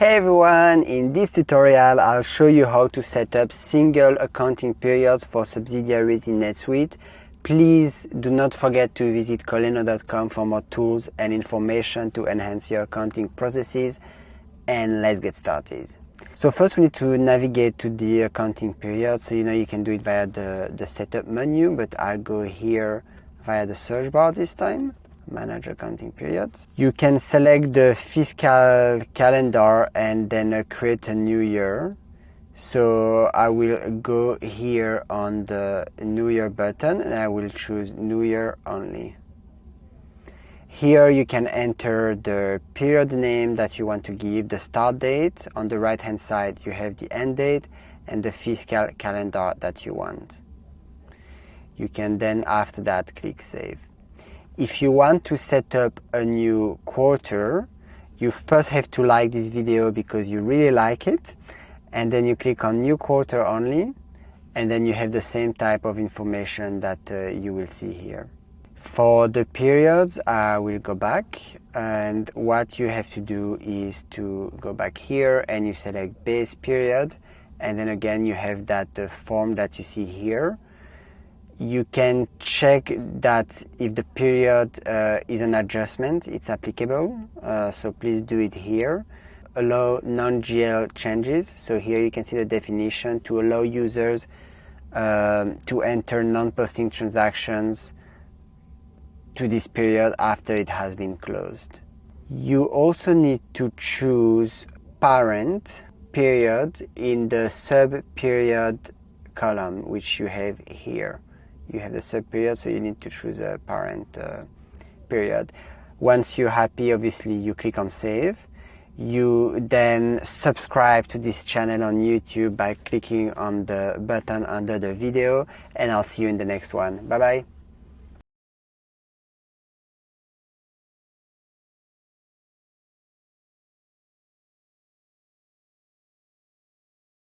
Hey everyone, in this tutorial I'll show you how to set up single accounting periods for subsidiaries in NetSuite. Please do not forget to visit coleno.com for more tools and information to enhance your accounting processes, and let's get started. So first we need to navigate to the accounting period. So you can do it via the setup menu, but I'll go here via the search bar this time. Manage accounting periods. You can select the fiscal calendar and then create a new year. So I will go here on the new year button and I will choose new year only. Here you can enter the period name that you want to give, the start date. On the right hand side you have the end date and the fiscal calendar that you want. You can then after that click save. If you want to set up a new quarter, you first have to like this video because you really like it, and then you click on new quarter only, and then you have the same type of information that you will see here. For the periods, I will go back, and what you have to do is to go back here and you select base period, and then again you have that form that you see here. You can check that if the period is an adjustment, it's applicable. So please do it here. Allow non-GL changes. So here you can see the definition to allow users to enter non-posting transactions to this period after it has been closed. You also need to choose parent period in the sub-period column, which you have here. You have the sub-period, so you need to choose a parent period. Once you're happy, obviously, you click on save. You then subscribe to this channel on YouTube by clicking on the button under the video, and I'll see you in the next one. Bye-bye.